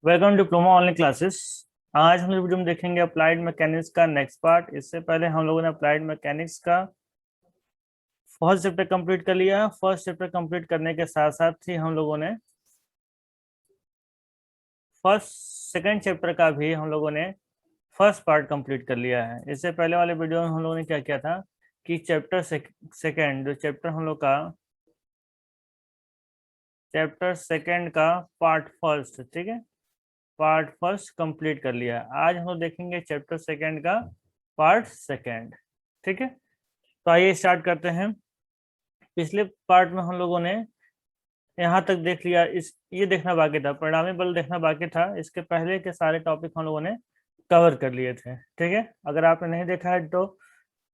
Welcome diploma online classes. आज हम लोग वीडियो में देखेंगे अप्लाइड मैकेनिक्स का नेक्स्ट पार्ट। इससे पहले हम लोगों ने अप्लाइड मैकेनिक्स का फर्स्ट चैप्टर कंप्लीट कर लिया। फर्स्ट चैप्टर कंप्लीट करने के साथ साथ ही हम लोगों ने फर्स्ट सेकंड चैप्टर का भी हम लोगों ने फर्स्ट पार्ट कंप्लीट कर लिया है। इससे पहले वाले वीडियो में हम लोगों ने क्या किया था कि चैप्टर सेकंड जो चैप्टर हम लोग का चैप्टर सेकंड का पार्ट फर्स्ट, ठीक है, पार्ट फर्स्ट कंप्लीट कर लिया। आज हम लोग देखेंगे चैप्टर सेकंड का पार्ट सेकंड, ठीक है। तो आइए स्टार्ट करते हैं। पिछले पार्ट में हम लोगों ने यहाँ तक देख लिया। इस ये देखना बाकी था, परिणामी बल देखना बाकी था। इसके पहले के सारे टॉपिक हम लोगों ने कवर कर लिए थे, ठीक है। अगर आपने नहीं देखा है तो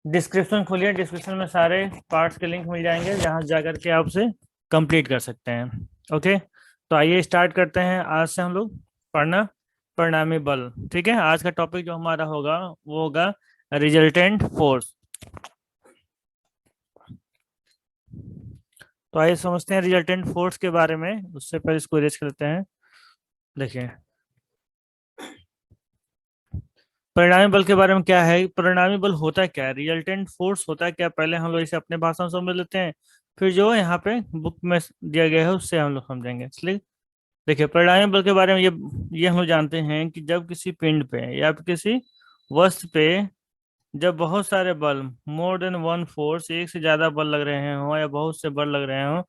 डिस्क्रिप्शन खोलिए, डिस्क्रिप्शन में सारे पार्ट्स के लिंक मिल जाएंगे जहाँ जा करके आप उसे कंप्लीट कर सकते हैं। ओके, तो आइए स्टार्ट करते हैं। आज से हम लोग पढ़ना परिणामी बल, ठीक है। आज का टॉपिक जो हमारा होगा वो होगा रिजल्टेंट फोर्स। तो आइए समझते हैं रिजल्टेंट फोर्स के बारे में। उससे पहले इसको इरेज करते हैं। देखिए, परिणामी बल के बारे में क्या है, परिणामी बल होता क्या है, रिजल्टेंट फोर्स होता है क्या, पहले हम लोग इसे अपने भाषा में समझ लेते हैं, फिर जो यहाँ पे बुक में दिया गया है उससे हम लोग समझेंगे। इसलिए देखिए, परिणामी बल के बारे में ये हम लोग जानते हैं कि जब किसी पिंड पे या फिर किसी वस्तु पे जब बहुत सारे बल, मोर देन वन फोर्स, एक से ज्यादा बल लग रहे हों या बहुत से बल लग रहे हों,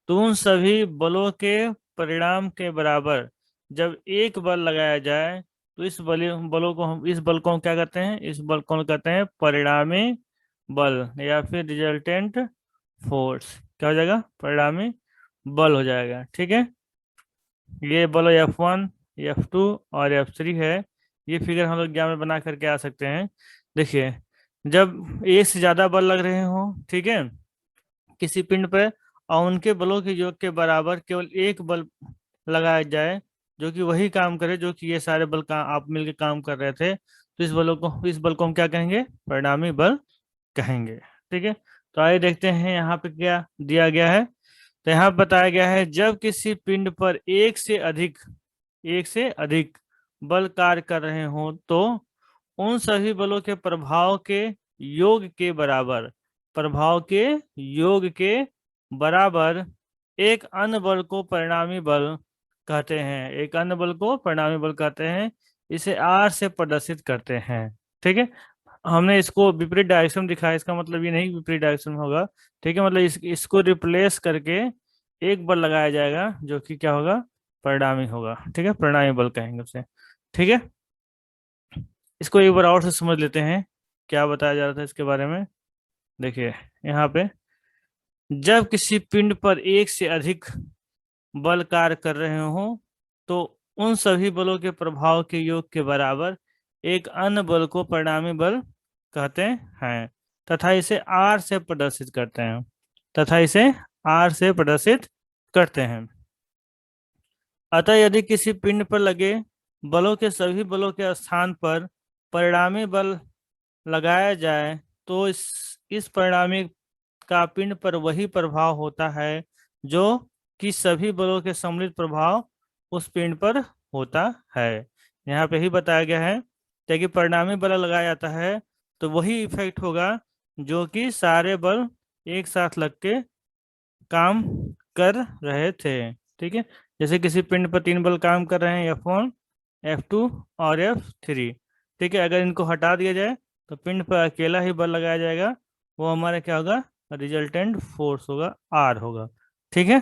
तो उन सभी बलों के परिणाम के बराबर जब एक बल लगाया जाए तो इस बल को हम क्या कहते हैं, इस बल को हम कहते हैं परिणामी बल या फिर रिजल्टेंट फोर्स। क्या हो जाएगा, परिणामी बल हो जाएगा, ठीक है। ये बल F1, F2 और F3 है। ये फिगर हम लोग एग्जाम में बना करके आ सकते हैं। देखिए, जब एक से ज्यादा बल लग रहे हो, ठीक है, किसी पिंड पर, और उनके बलों के योग के बराबर केवल एक बल लगाया जाए जो कि वही काम करे जो कि ये सारे बल का आप मिलकर काम कर रहे थे, तो इस बल को हम क्या कहेंगे, परिणामी बल कहेंगे, ठीक है। तो आइए देखते हैं यहाँ पे क्या दिया गया है। तो यहाँ बताया गया है, जब किसी पिंड पर एक से अधिक बल कार्य कर रहे हों तो उन सभी बलों के प्रभाव के योग के बराबर एक अन्य बल को परिणामी बल कहते हैं। एक अन्य बल को परिणामी बल कहते हैं। इसे आर से प्रदर्शित करते हैं, ठीक है। हमने इसको विपरीत डायरेक्शन में दिखाया, इसका मतलब ये नहीं विपरीत डायरेक्शन में होगा, ठीक है। मतलब इसको रिप्लेस करके एक बल लगाया जाएगा जो कि क्या होगा, परिणामी होगा, ठीक है, परिणामी बल कहेंगे उसे, ठीक है। इसको एक बार और से समझ लेते हैं क्या बताया जा रहा था इसके बारे में। देखिए, यहाँ पे जब किसी पिंड पर एक से अधिक बल कार्य कर रहे हों तो उन सभी बलों के प्रभाव के योग के बराबर एक अन्य बल को परिणामी बल कहते हैं तथा इसे आर से प्रदर्शित करते हैं तथा इसे आर से प्रदर्शित करते हैं। अतः यदि किसी पिंड पर लगे बलों के सभी बलों के स्थान पर परिणामी बल लगाया जाए तो इस परिणामी का पिंड पर वही प्रभाव होता है जो कि सभी बलों के सम्मिलित प्रभाव उस पिंड पर होता है। यहाँ पे ही बताया गया है कि परिणामी बल लगाया जाता है तो वही इफेक्ट होगा जो कि सारे बल एक साथ लग के काम कर रहे थे, ठीक है। जैसे किसी पिंड पर 3 बल काम कर रहे हैं, F1, F2 और F3, ठीक है। अगर इनको हटा दिया जाए तो पिंड पर अकेला ही बल लगाया जाएगा, वो हमारा क्या होगा, रिजल्टेंट फोर्स होगा, आर होगा, ठीक है।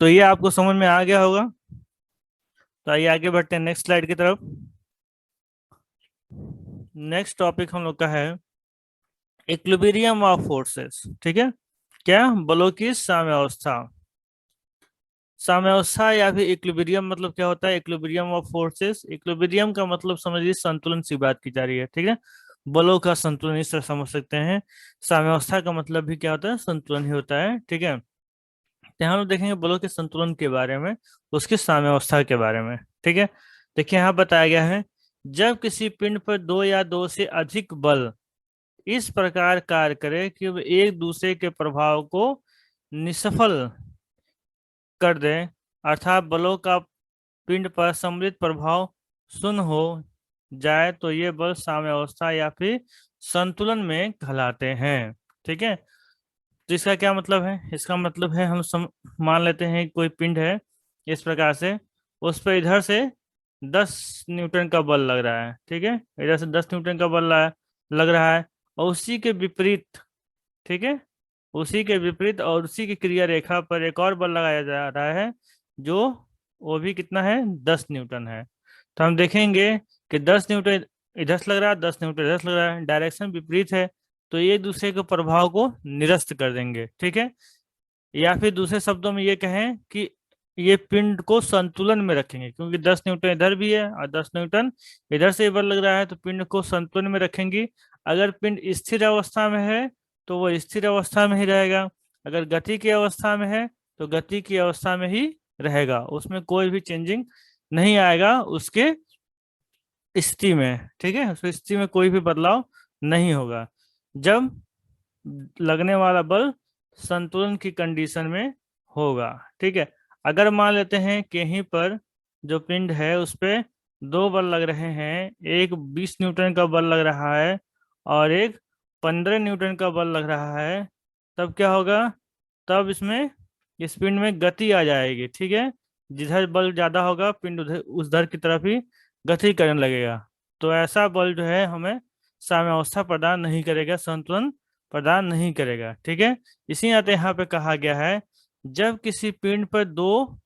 तो ये आपको समझ में आ गया होगा। तो आइए आगे बढ़ते हैं नेक्स्ट स्लाइड की तरफ। नेक्स्ट टॉपिक हम लोग का है इक्विलिब्रियम ऑफ फोर्सेस, ठीक है। क्या, बलों की साम्यावस्था। साम्यावस्था या फिर इक्विलिब्रियम मतलब क्या होता है, इक्विलिब्रियम ऑफ फोर्सेस। इक्विलिब्रियम का मतलब समझिए संतुलन सी बात की जा रही है, ठीक है। बलों का संतुलन इस तरह समझ सकते हैं। साम्यावस्था का मतलब भी क्या होता है, संतुलन ही होता है, ठीक है। तो यहाँ हम लोग देखेंगे बलों के संतुलन के बारे में, उसकी साम्यावस्था के बारे में, ठीक है। देखिए, यहाँ बताया गया है, जब किसी पिंड पर दो या दो से अधिक बल इस प्रकार कार्य करे कि वे एक दूसरे के प्रभाव को निष्फल कर दें, अर्थात बलों का पिंड पर सम्मिलित प्रभाव शून्य हो जाए, तो ये बल साम्यावस्था या फिर संतुलन में कहलाते हैं। ठीक है, तो इसका क्या मतलब है? इसका मतलब है हम मान लेते हैं कि कोई पिंड है इस प्रकार से, उस पर इधर से 10 न्यूटन का बल लग रहा है। ठीक है, इधर से 10 न्यूटन का बल लग रहा है, और उसी के विपरीत, ठीक है, उसी के विपरीत और उसी की क्रिया रेखा पर एक और बल लगाया जा रहा है, जो वो भी कितना है, 10 न्यूटन है। तो हम देखेंगे कि 10 न्यूटन इधर से लग रहा है, 10 न्यूटन इधर से लग रहा है, डायरेक्शन विपरीत है, तो ये एक दूसरे के प्रभाव को निरस्त कर देंगे। ठीक है, या फिर दूसरे शब्दों में ये कहें कि ये पिंड को संतुलन में रखेंगे, क्योंकि 10 न्यूटन इधर भी है और 10 न्यूटन इधर से बल लग रहा है, तो पिंड को संतुलन में रखेंगी। अगर पिंड स्थिर अवस्था में है तो वो स्थिर अवस्था में ही रहेगा, अगर गति की अवस्था में है तो गति की अवस्था में ही रहेगा, उसमें कोई भी चेंजिंग नहीं आएगा उसके स्थिति में। ठीक है, उसकी स्थिति में कोई भी बदलाव नहीं होगा जब लगने वाला बल संतुलन की कंडीशन में होगा। ठीक है, अगर मान लेते हैं कि यहीं पर जो पिंड है उस पे दो बल लग रहे हैं, एक 20 न्यूटन का बल लग रहा है और एक 15 न्यूटन का बल लग रहा है, तब क्या होगा? तब इसमें इस पिंड में गति आ जाएगी। ठीक है, जिधर बल ज्यादा होगा पिंड उधर उस दर की तरफ ही गति करने लगेगा, तो ऐसा बल जो है हमें साम्यावस्था प्रदान नहीं करेगा, संतुलन प्रदान नहीं करेगा। ठीक है, इसी नाते यहाँ पे कहा गया है, जब किसी पिंड पर दो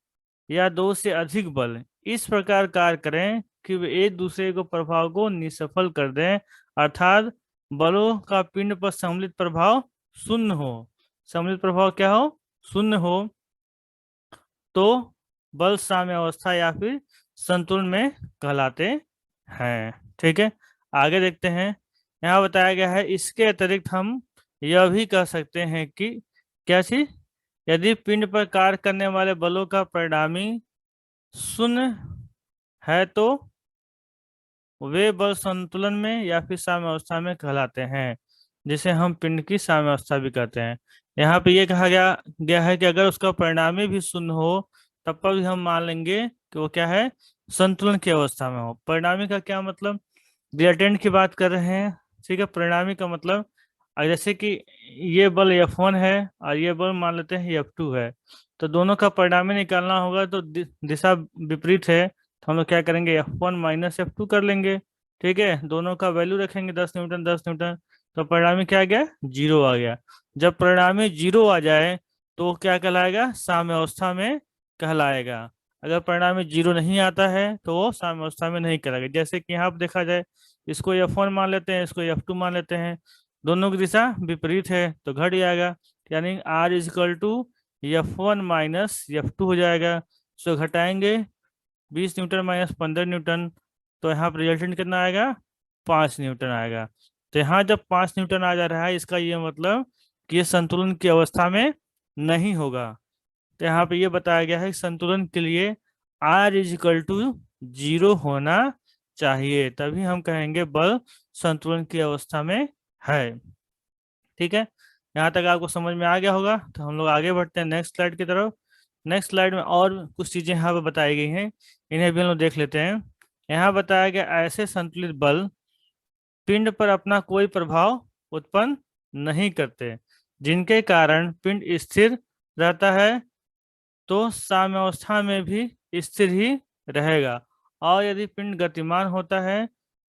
या दो से अधिक बल इस प्रकार कार्य करें कि वे एक दूसरे को प्रभाव को निष्फल कर दें, अर्थात बलों का पिंड पर सम्मिलित प्रभाव शून्य हो। सम्मिलित प्रभाव क्या हो? शून्य हो, तो बल साम्यावस्था या फिर संतुलन में कहलाते हैं। ठीक है, आगे देखते हैं। यहाँ बताया गया है, इसके अतिरिक्त हम यह भी कह सकते हैं कि क्या चीज, यदि पिंड पर कार्य करने वाले बलों का परिणामी शून्य है तो वे बल संतुलन में या फिर साम्यावस्था में कहलाते हैं, जिसे हम पिंड की साम्यावस्था भी कहते हैं। यहाँ पे ये कहा गया है कि अगर उसका परिणामी भी शून्य हो तब पर भी हम मान लेंगे कि वो क्या है, संतुलन की अवस्था में हो। परिणामी का क्या मतलब? रिएक्टेंट की बात कर रहे हैं। ठीक है, परिणामी का मतलब जैसे कि ये बल F1 है और ये बल मान लेते हैं F2 है, तो दोनों का परिणामी निकालना होगा, तो दिशा विपरीत है, तो हम लोग क्या करेंगे, F1 माइनस F2 कर लेंगे। ठीक है, दोनों का वैल्यू रखेंगे 10 न्यूटन 10 न्यूटन, तो परिणामी क्या आ गया, 0 आ गया। जब परिणामी 0 आ जाए तो वो क्या कहलाएगा, साम्यावस्था में कहलाएगा। अगर परिणामी 0 नहीं आता है तो वो साम्यावस्था में नहीं कहलाएगा। जैसे कि यहाँ पर देखा जाए, इसको F1 मान लेते हैं, इसको F2 मान लेते हैं, दोनों की दिशा विपरीत है तो घट जाएगा, यानी R is equal to F1 minus F2 हो जाएगा। सो घटाएंगे 20 न्यूटन माइनस 15 न्यूटन, तो यहाँ पर रिजल्टेंट कितना आएगा, 5 न्यूटन आएगा। तो यहाँ जब 5 न्यूटन आ जा रहा है, इसका ये मतलब कि ये संतुलन की अवस्था में नहीं होगा। तो यहाँ पे ये बताया गया है कि संतुलन के लिए R इजकल टू 0 होना चाहिए, तभी हम कहेंगे बल संतुलन की अवस्था में है। ठीक है, यहाँ तक आपको समझ में आ गया होगा, तो हम लोग आगे बढ़ते हैं नेक्स्ट स्लाइड की तरफ। नेक्स्ट स्लाइड में और कुछ चीजें यहाँ पे बताई गई हैं, इन्हें भी हम लोग देख लेते हैं। यहाँ बताया गया, ऐसे संतुलित बल पिंड पर अपना कोई प्रभाव उत्पन्न नहीं करते, जिनके कारण पिंड स्थिर रहता है, तो साम्यावस्था में भी स्थिर ही रहेगा, और यदि पिंड गतिमान होता है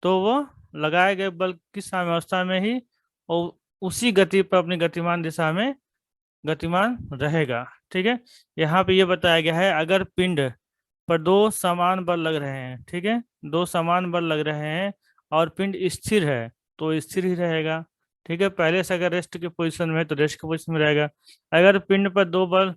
तो वो लगाए गए बल की साम्यावस्था में ही और उसी गति पर अपनी गतिमान दिशा में गतिमान रहेगा। ठीक है, यहाँ पे ये बताया गया है, अगर पिंड पर दो समान बल लग रहे हैं, ठीक है, दो समान बल लग रहे हैं और पिंड स्थिर है तो स्थिर ही रहेगा। ठीक है, पहले से अगर रेस्ट की पोजीशन में है तो रेस्ट की पोजीशन में रहेगा। अगर पिंड पर दो बल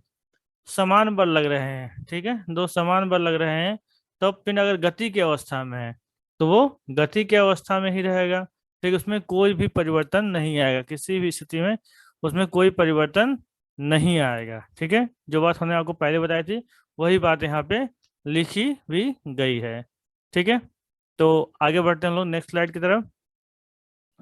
समान बल लग रहे हैं, ठीक है, दो समान बल लग रहे हैं, तब पिंड अगर गति की अवस्था में है तो वो गति की अवस्था में ही रहेगा। ठीक, उसमें कोई भी परिवर्तन नहीं आएगा, किसी भी स्थिति में उसमें कोई परिवर्तन नहीं आएगा। ठीक है, जो बात हमने आपको पहले बताई थी वही बात यहाँ पे लिखी भी गई है। ठीक है, तो आगे बढ़ते हैं हम लोग नेक्स्ट स्लाइड की तरफ।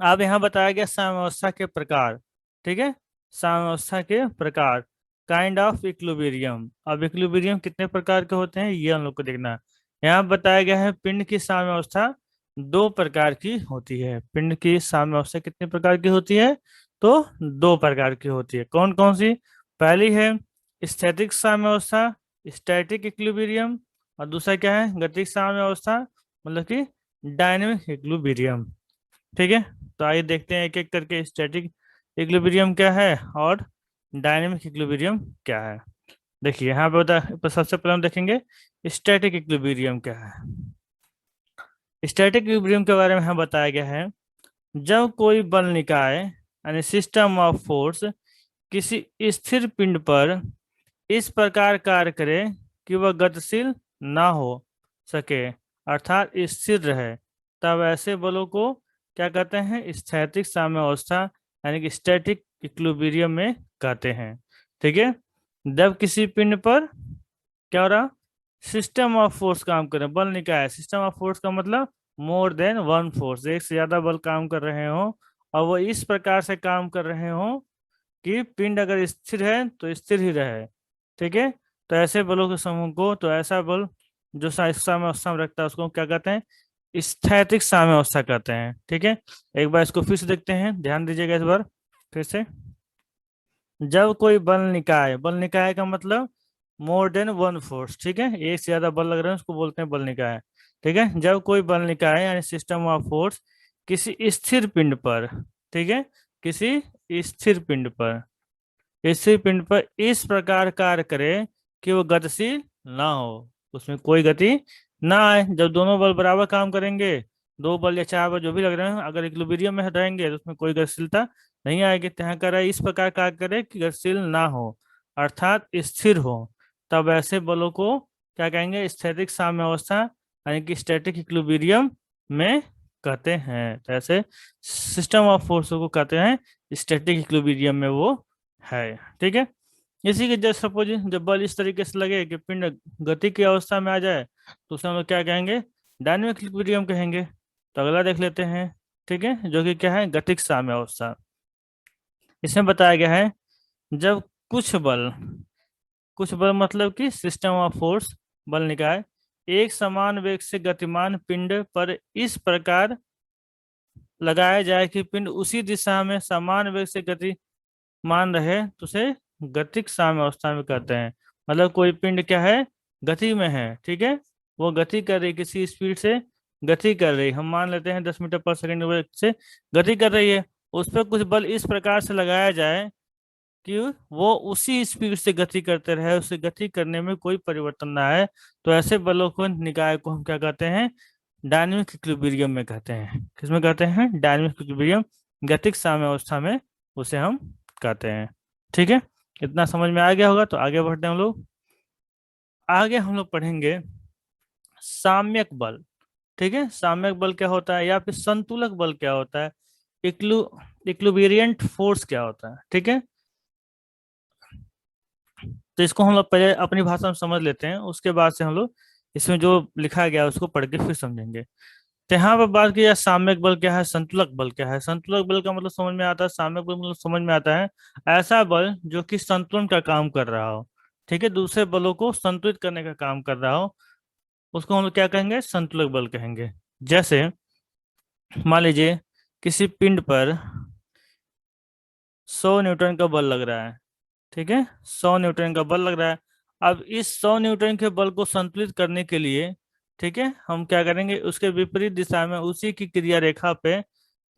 अब यहाँ बताया गया साम्यावस्था के प्रकार। ठीक है, साम्यावस्था के प्रकार, काइंड ऑफ इक्विलिब्रियम। अब इक्विलिब्रियम कितने प्रकार के होते हैं ये हम लोग को देखना है। यहाँ बताया गया है पिंड की साम्यावस्था दो प्रकार की होती है। पिंड की साम्यावस्था कितने प्रकार की होती है? तो दो प्रकार की होती है। कौन कौन सी? पहली है स्टैटिक साम्यावस्था, स्टैटिक इक्विलिब्रियम। और दूसरा क्या है? गतिक साम्यावस्था, मतलब कि डायनेमिक इक्विलिब्रियम। ठीक है, तो आइए देखते हैं एक एक करके स्टैटिक इक्विलिब्रियम क्या है और डायनेमिक इक्विलिब्रियम क्या है। देखिए यहाँ पे सबसे पहले हम देखेंगे स्टैटिक इक्विलिब्रियम क्या है। स्टैटिक इक्विलिब्रियम के बारे में हमें बताया गया है, जब कोई बल निकाय यानी सिस्टम ऑफ फोर्स किसी स्थिर पिंड पर इस प्रकार कार्य करे कि वह गतिशील ना हो सके, अर्थात स्थिर रहे, तब ऐसे बलों को क्या कहते हैं? स्थैतिक साम्यावस्था यानी कि स्टैटिक इक्विलिब्रियम में कहते हैं। ठीक है, जब किसी पिंड पर क्या हो रहा? सिस्टम ऑफ फोर्स काम कर रहे हैं, बल निकाय। सिस्टम ऑफ फोर्स का मतलब मोर देन वन फोर्स, एक से ज्यादा बल काम कर रहे हो और वो इस प्रकार से काम कर रहे हो कि पिंड अगर स्थिर है तो स्थिर ही रहे। ठीक है, तो ऐसे बलों के समूह को, तो ऐसा बल जो साम्यावस्था में रखता है उसको क्या कहते हैं? स्थैतिक साम्यावस्था कहते हैं। ठीक है, एक बार इसको फिर से देखते हैं, ध्यान दीजिएगा इस बार फिर से। जब कोई बल निकाय, बल निकाय का मतलब मोर देन वन फोर्स। ठीक है, एक से ज्यादा बल लग रहे हैं उसको बोलते हैं बल निकाय। ठीक है, जब कोई बल निकाय यानी सिस्टम ऑफ फोर्स किसी स्थिर पिंड पर, ठीक है, किसी स्थिर पिंड पर, स्थिर पिंड पर इस प्रकार कार्य करे कि वो गतिशील ना हो, उसमें कोई गति ना आए। जब दोनों बल बराबर काम करेंगे, दो बल या चार बल जो भी लग रहे हैं, अगर इक्विलिब्रियम में रहेंगे तो उसमें कोई गतिशीलता नहीं आएगी। तो यहाँ कर रहा है इस प्रकार कार्य करे कि गतिशील ना हो अर्थात स्थिर हो, तब ऐसे बलों को क्या कहेंगे? स्थैतिक साम्यावस्था यानी कि स्टैटिक इक्विलिब्रियम में कहते हैं। तो ऐसे सिस्टम ऑफ फोर्सों को कहते हैं स्टैटिक इक्विलिब्रियम में वो है। ठीक है, इसी के जस्ट सपोज जब बल इस तरीके से लगे कि पिंड गति की अवस्था में आ जाए तो उसे हम लोग क्या कहेंगे? डायनेमिक इक्विलिब्रियम कहेंगे। तो अगला देख लेते हैं। ठीक है, जो कि क्या है? गतिक साम्यावस्था। इसमें बताया गया है, जब कुछ बल मतलब कि सिस्टम ऑफ फोर्स, बल निकाय एक समान वेग से गतिमान पिंड पर इस प्रकार लगाया जाए कि पिंड उसी दिशा में समान वेग से गति मान रहे तो उसे गतिक साम्यावस्था में कहते हैं। मतलब कोई पिंड क्या है? गति में है। ठीक है, वो गति कर रही, किसी स्पीड से गति कर रही, हम मान लेते हैं 10 मीटर पर सेकंड से गति कर रही है। उस पर कुछ बल इस प्रकार से लगाया जाए कि वो उसी स्पीड से गति करते रहे, उसे गति करने में कोई परिवर्तन ना आए। तो ऐसे बलों को, निकाय को हम क्या कहते हैं? डायनेमिक इक्विलिब्रियम में कहते हैं। किसमें कहते हैं? डायनेमिक इक्विलिब्रियम, गतिक साम्यावस्था में उसे हम कहते हैं। ठीक है, इतना समझ में आ गया होगा। तो आगे बढ़ते हैं हम लोग। आगे हम लोग पढ़ेंगे साम्यक बल। ठीक है, साम्यक बल क्या होता है या फिर संतुलक बल क्या होता है, इक्लू इक्लुबिरियंट फोर्स क्या होता है। ठीक है, तो इसको हम लोग पहले अपनी भाषा में समझ लेते हैं, उसके बाद से हम लोग इसमें जो लिखा गया है उसको पढ़ के फिर समझेंगे। तो यहाँ पर बात की जाए साम्यक बल क्या है, संतुलक बल क्या है। संतुलक बल का मतलब समझ में आता है, साम्यक बल मतलब समझ में आता है ऐसा बल जो कि संतुलन का काम कर रहा हो। ठीक है, दूसरे बलों को संतुलित करने का काम कर रहा हो, उसको हम लोग क्या कहेंगे? संतुलक बल कहेंगे। जैसे मान लीजिए किसी पिंड पर 100 न्यूटन का बल लग रहा है। ठीक है, 100 न्यूटन का बल लग रहा है। अब इस 100 न्यूटन के बल को संतुलित करने के लिए, ठीक है, हम क्या करेंगे? उसके विपरीत दिशा में उसी की क्रिया रेखा पे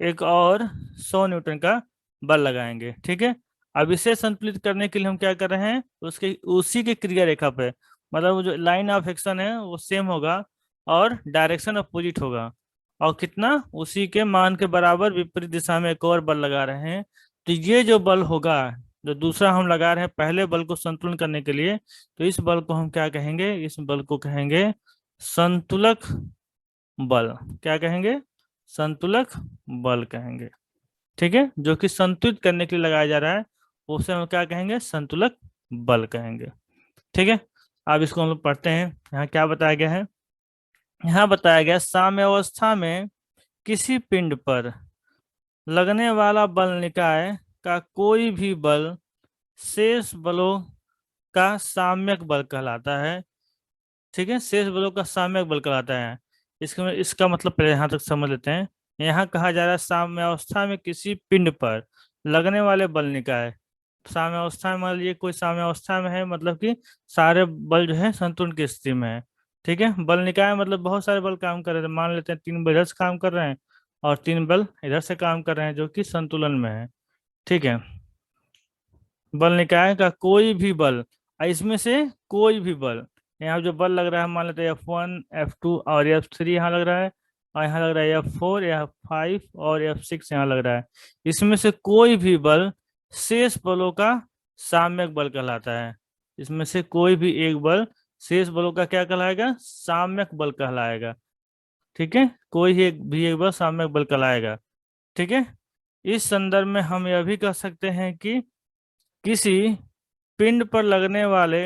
एक और 100 न्यूटन का बल लगाएंगे। ठीक है, अब इसे संतुलित करने के लिए हम क्या कर रहे हैं? उसके उसी की क्रिया रेखा पे, मतलब वो जो लाइन ऑफ एक्शन है वो सेम होगा और डायरेक्शन अपोजिट होगा, और कितना? उसी के मान के बराबर विपरीत दिशा में एक और बल लगा रहे हैं। तो ये जो बल होगा, जो दूसरा हम लगा रहे हैं पहले बल को संतुलन करने के लिए, तो इस बल को हम क्या कहेंगे? इस बल को कहेंगे संतुलक बल। क्या कहेंगे? संतुलक बल कहेंगे। ठीक है, जो कि संतुलित करने के लिए लगाया जा रहा है उसे हम क्या कहेंगे? संतुलक बल कहेंगे। ठीक है, अब इसको हम लोग पढ़ते हैं। यहाँ क्या बताया गया है? यहाँ बताया गया साम्यावस्था में किसी पिंड पर लगने वाला बल निकाय का कोई भी बल शेष बलों का साम्यक बल कहलाता है। ठीक है, शेष बलों का साम्यक बल कहलाता है। इसका मतलब पहले यहाँ तक समझ लेते हैं। यहाँ कहा जा रहा है साम्यावस्था में किसी पिंड पर लगने वाले बल निकाय। साम्यावस्था में मान लीजिए कोई साम्यावस्था में है, मतलब कि सारे बल जो है संतुलन की स्थिति में है। ठीक है, बल निकाय मतलब बहुत सारे बल काम कर रहे हैं। मान लेते हैं 3 बल इधर से काम कर रहे हैं और 3 बल इधर से काम कर रहे हैं जो कि संतुलन में है। ठीक है, बल निकाय का कोई भी बल, इसमें से कोई भी बल, यहाँ जो बल लग रहा है मान लेते हैं F1 F2 और F3 यहाँ लग रहा है, और यहाँ लग रहा है F4 F5 और F6 यहाँ लग रहा है। इसमें से कोई भी बल शेष बलों का साम्यक बल कहलाता है। इसमें से कोई भी एक बल शेष बलों का क्या कहलाएगा? साम्यक बल कहलाएगा। ठीक है, कोई एक बल साम्यक बल कहलाएगा। ठीक है, इस संदर्भ में हम यह भी कह सकते हैं कि किसी पिंड पर लगने वाले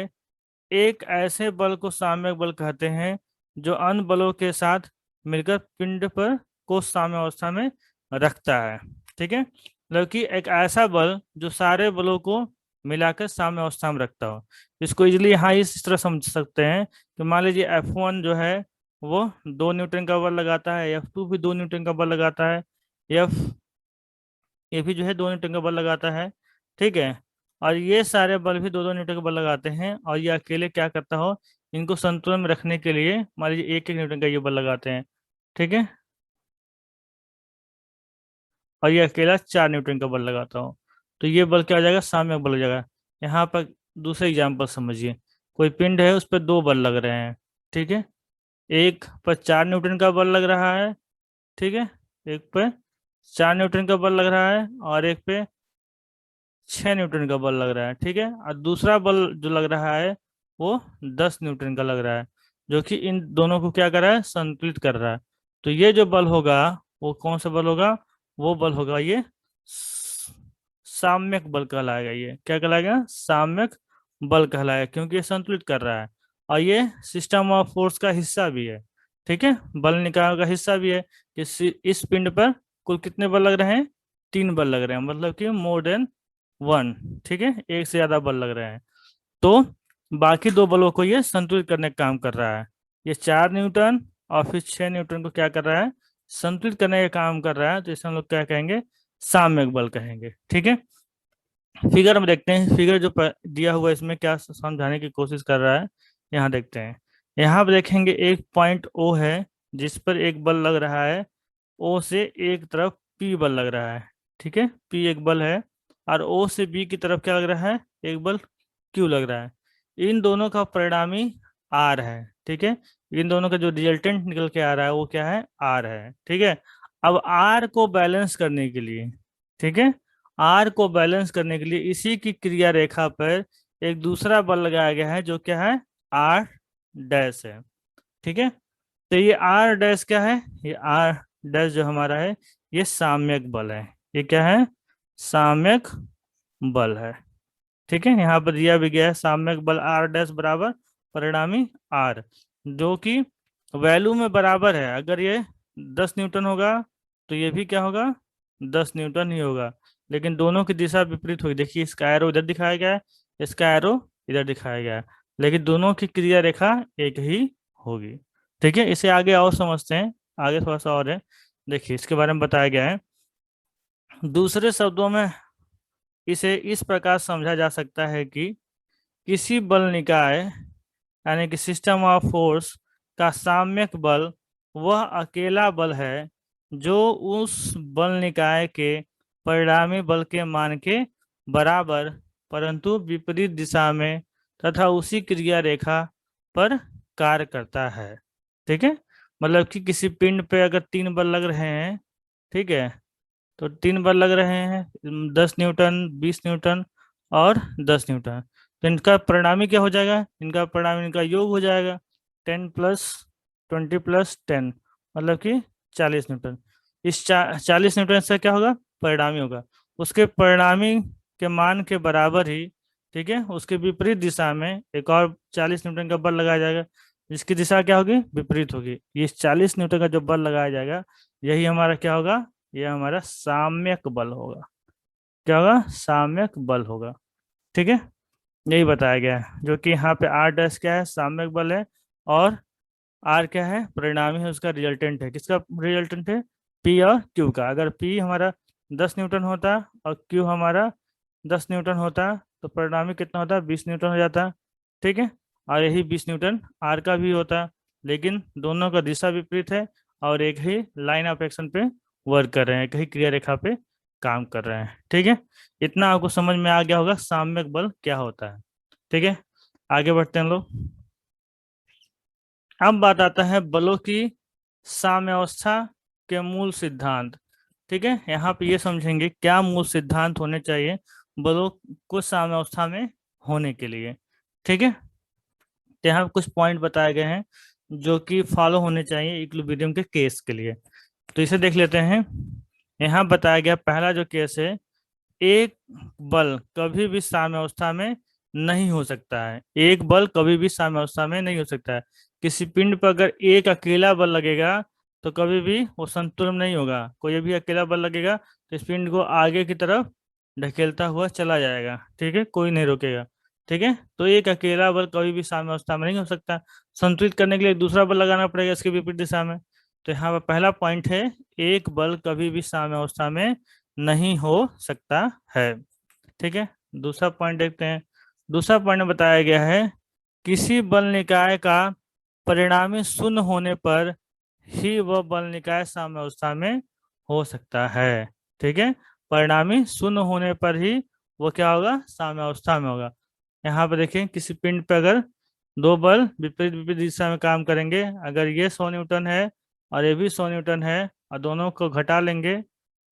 एक ऐसे बल को साम्यक बल कहते हैं जो अन्य बलों के साथ मिलकर पिंड पर को साम्यावस्था में रखता है। ठीक है, मतलब कि एक ऐसा बल जो सारे बलों को मिलाकर साम्यावस्था में रखता हो। इसको इजिली यहाँ इस तरह समझ सकते हैं कि मान लीजिए F1 जो है वो 2 न्यूटन का बल लगाता है, F2 भी 2 न्यूटन का बल लगाता है, एफ ये भी जो है 2 न्यूटन का बल लगाता है। ठीक है, और ये सारे बल भी 2-2 न्यूटन का बल लगाते हैं, और ये अकेले क्या करता हो, इनको संतुलन में रखने के लिए मान लीजिए 1-1 न्यूटन का ये बल लगाते हैं। ठीक है, और ये अकेला 4 न्यूटन का बल लगाता हो, तो ये बल क्या हो जाएगा? साम्यक बल हो जाएगा। यहाँ पर दूसरे एग्जाम्पल समझिए। कोई पिंड है, उस पर 2 बल लग रहे हैं। ठीक है, एक पर 4 न्यूटन का बल लग रहा है। ठीक है, एक पे 4 न्यूटन का बल लग रहा है और एक पे 6 न्यूटन का बल लग रहा है। ठीक है, और दूसरा बल जो लग रहा है वो 10 न्यूटन का लग रहा है, जो कि इन दोनों को क्या कर रहा है? संतुलित कर रहा है। तो ये जो बल होगा वो कौन सा बल होगा? वो बल होगा ये साम्यक बल कहलाएगा। ये क्या कहलाएगा? साम्यक बल कहलाएगा, क्योंकि ये संतुलित कर रहा है और ये सिस्टम ऑफ फोर्स का हिस्सा भी है। ठीक है, बल निकाय का हिस्सा भी है कि इस पिंड पर कुल कितने बल लग रहे हैं? 3 बल लग रहे हैं, मतलब कि मोर देन 1। ठीक है, एक से ज्यादा बल लग रहे हैं। तो बाकी 2 बलों को ये संतुलित करने का काम कर रहा है। ये 4 न्यूटन और फिर 6 न्यूटन को क्या कर रहा है? संतुलित करने का काम कर रहा है। तो इसे हम लोग क्या कहेंगे? साम्यक बल कहेंगे। ठीक है, फिगर में देखते हैं। फिगर जो दिया हुआ है इसमें क्या समझाने की कोशिश कर रहा है, यहाँ देखते हैं। यहाँ पे देखेंगे एक पॉइंट O है जिस पर एक बल लग रहा है। O से एक तरफ P बल लग रहा है। ठीक है, P एक बल है, और O से B की तरफ क्या लग रहा है? एक बल Q लग रहा है। इन दोनों का परिणामी R है। ठीक है, इन दोनों का जो रिजल्टेंट निकल के आ रहा है वो क्या है? R है। ठीक है, अब R को बैलेंस करने के लिए, ठीक है, आर को बैलेंस करने के लिए इसी की क्रिया रेखा पर एक दूसरा बल लगाया गया है जो क्या है? आर डैश है। ठीक है, तो ये आर डैश क्या है? ये आर डैश जो हमारा है ये साम्यक बल है। ये क्या है? साम्यक बल है। ठीक है, यहाँ पर दिया भी गया है साम्यक बल आर डैश बराबर परिणामी आर, जो कि वैल्यू में बराबर है। अगर ये 10 न्यूटन होगा तो ये भी क्या होगा? 10 न्यूटन ही होगा, लेकिन दोनों की दिशा विपरीत होगी। देखिए, इसका एरो इधर दिखाया गया है, इसका एरो इधर दिखाया गया है, लेकिन दोनों की क्रिया रेखा एक ही होगी। ठीक है, इसे आगे और समझते हैं। आगे थोड़ा सा और है, देखिए इसके बारे में बताया गया है। दूसरे शब्दों में इसे इस प्रकार समझा जा सकता है कि किसी बल निकाय यानी कि सिस्टम ऑफ फोर्स का साम्यक बल वह अकेला बल है जो उस बल निकाय के परिणामी बल के मान के बराबर परंतु विपरीत दिशा में तथा उसी क्रिया रेखा पर कार्य करता है। ठीक है, मतलब कि किसी पिंड पे अगर 3 बल लग रहे हैं, ठीक है, तो 3 बल लग रहे हैं, 10 न्यूटन, 20 न्यूटन और 10 न्यूटन। तो इनका परिणामी क्या हो जाएगा? इनका परिणामी इनका योग हो जाएगा 10 + 20 + 10, मतलब कि 40 न्यूटन। इस 40 न्यूटन से क्या होगा? परिणामी होगा। उसके परिणामी के मान के बराबर ही, ठीक है, उसके विपरीत दिशा में एक और 40 न्यूटन का बल लगाया जाएगा, जिसकी दिशा क्या होगी? विपरीत होगी। ये 40 न्यूटन का जो बल लगाया जाएगा यही हमारा क्या होगा? ये हमारा साम्यक बल होगा। क्या होगा? साम्यक बल होगा। ठीक है, यही बताया गया है, जो कि यहाँ पे आर डैश क्या है? साम्यक बल है। और आर क्या है? परिणामी है, उसका रिजल्टेंट है। किसका रिजल्टेंट है? पी और क्यू का। अगर पी हमारा 10 न्यूटन होता और क्यू हमारा 10 न्यूटन होता तो परिणामी कितना होता? 20 न्यूटन हो जाता। ठीक है, और यही 20 न्यूटन आर का भी होता, लेकिन दोनों का दिशा विपरीत है और एक ही लाइन ऑफ एक्शन पे वर्क कर रहे हैं, एक ही क्रिया रेखा पे काम कर रहे हैं। ठीक है, इतना आपको समझ में आ गया होगा साम्यक बल क्या होता है। ठीक है, आगे बढ़ते हैं लोग। अब बात आता है बलों की साम्यावस्था के मूल सिद्धांत। ठीक है, यहाँ पे ये समझेंगे क्या मूल सिद्धांत होने चाहिए बलों को साम्यावस्था में होने के लिए। ठीक है, तो यहाँ पे कुछ पॉइंट बताए गए हैं जो कि फॉलो होने चाहिए इक्विलिब्रियम के केस के लिए। तो इसे देख लेते हैं। यहाँ बताया गया पहला जो केस है, एक बल कभी भी साम्यावस्था में नहीं हो सकता है। एक बल कभी भी साम्यावस्था में नहीं हो सकता है। किसी पिंड पर अगर एक अकेला बल लगेगा तो कभी भी वो संतुलन नहीं होगा। कोई भी अकेला बल लगेगा तो इस पिंड को आगे की तरफ ढकेलता हुआ चला जाएगा। ठीक है, कोई नहीं रोकेगा। ठीक है, तो एक अकेला बल कभी भी साम्यावस्था में नहीं हो सकता। संतुलित करने के लिए दूसरा बल लगाना पड़ेगा इसके विपरीत दिशा में। तो यहाँ पर पहला पॉइंट है, एक बल कभी भी साम्यावस्था में नहीं हो सकता है। ठीक है, दूसरा पॉइंट देखते हैं। दूसरा पॉइंट में बताया गया है, किसी बल निकाय का परिणामी शून्य होने पर ही वह बल निकाय साम्यावस्था में हो सकता है। ठीक है, परिणामी शून्य होने पर ही वो क्या होगा? साम्यावस्था में होगा। यहाँ पर देखिए, किसी पिंड पर अगर दो बल विपरीत विपरीत दिशा में काम करेंगे, अगर ये 100 न्यूटन है और ये भी 100 न्यूटन है और दोनों को घटा लेंगे,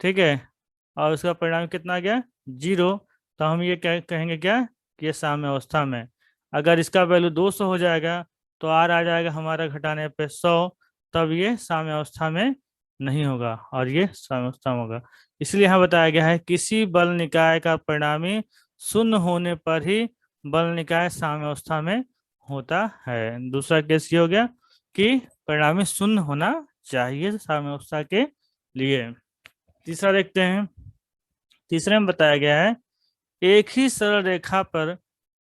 ठीक है, और उसका परिणाम कितना आ गया? 0। तो हम ये कहेंगे क्या? कि ये साम्यावस्था में। अगर इसका वैल्यू 200 हो जाएगा तो आर आ जाएगा हमारा घटाने पे 100, तब ये साम्यावस्था में नहीं होगा और ये साम्यावस्था में होगा। इसलिए यहाँ बताया गया है, किसी बल निकाय का परिणामी शून्य होने पर ही बल निकाय साम्यावस्था में होता है। दूसरा केस ये हो गया कि परिणामी शून्य होना चाहिए साम्यावस्था के लिए। तीसरा देखते हैं। तीसरे में बताया गया है, एक ही सरल रेखा पर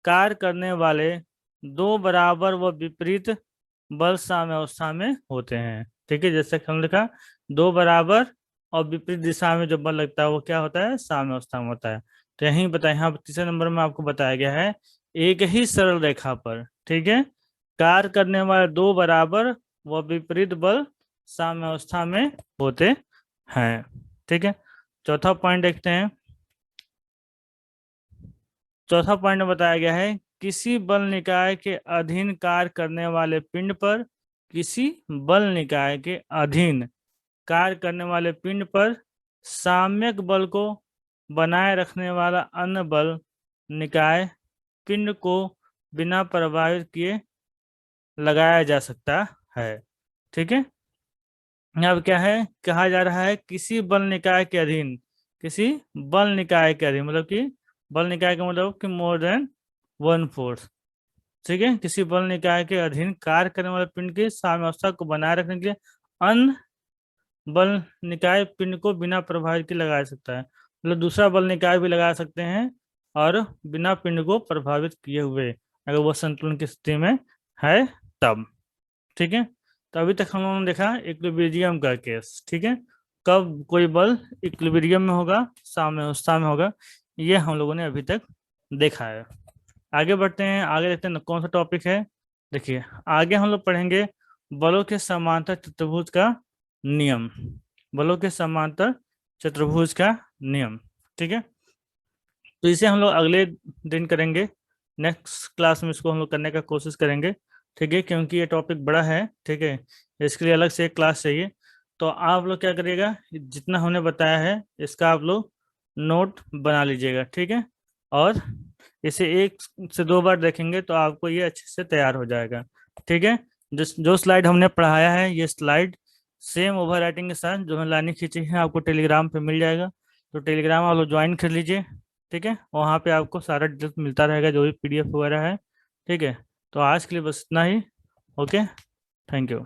कार्य करने वाले दो बराबर व विपरीत बल साम्यावस्था में होते हैं। ठीक है, जैसे कि हम लिखा, दो बराबर और विपरीत दिशा में जो बल लगता है वो क्या होता है? साम्यावस्था में होता है। तो यही बताया, यहाँ तीसरे नंबर में आपको बताया गया है, एक ही सरल रेखा पर, ठीक है, कार्य करने वाले दो बराबर व विपरीत बल साम्यावस्था में होते हैं। ठीक है, चौथा पॉइंट देखते हैं। चौथा पॉइंट में बताया गया है, किसी बल निकाय के अधीन कार्य करने वाले पिंड पर, किसी बल निकाय के अधीन कार्य करने वाले पिंड पर साम्यक बल को बनाए रखने वाला अन्य बल निकाय पिंड को बिना प्रभावित किए लगाया जा सकता है। ठीक है, अब क्या है? कहा जा रहा है किसी बल निकाय के अधीन, किसी बल निकाय के अधीन, मतलब कि बल निकाय का मतलब कि मोर देन वन फोर्स। ठीक है, किसी बल निकाय के अधीन कार्य करने वाले पिंड की साम्यावस्था को बनाए रखने के लिए अन्य बल निकाय पिंड को बिना प्रभावित के लगाया सकता है। मतलब दूसरा बल निकाय भी लगा सकते हैं और बिना पिंड को प्रभावित किए हुए, अगर वो संतुलन की स्थिति में है तब। ठीक है, तो अभी तक हम लोगों ने देखा इक्विलिब्रियम का केस। ठीक है, कब कोई बल इक्विलिब्रियम में होगा, साम्यावस्था में होगा, ये हम लोगों ने अभी तक देखा है। आगे बढ़ते हैं, आगे देखते हैं कौन सा टॉपिक है। देखिए, आगे हम लोग पढ़ेंगे बलों के समांतर चतुर्भुज का नियम। बलों के समांतर चतुर्भुज का नियम। ठीक है, तो इसे हम लोग अगले दिन करेंगे, नेक्स्ट क्लास में इसको हम लोग करने का कोशिश करेंगे। ठीक है, क्योंकि ये टॉपिक बड़ा है। ठीक है, इसके लिए अलग से एक क्लास चाहिए। तो आप लोग क्या करिएगा, जितना हमने बताया है इसका आप लोग नोट बना लीजिएगा। ठीक है, और इसे 1 से 2 बार देखेंगे तो आपको ये अच्छे से तैयार हो जाएगा। ठीक है, जो स्लाइड हमने पढ़ाया है ये स्लाइड सेम ओवर राइटिंग के साथ जो हमने लाइनें खींची है आपको टेलीग्राम पे मिल जाएगा। तो टेलीग्राम आप लोग ज्वाइन कर लीजिए। ठीक है, वहाँ पे आपको सारा डिटेल्स मिलता रहेगा, जो भी PDF वगैरह है। ठीक है, तो आज के लिए बस इतना ही। Okay, thank you.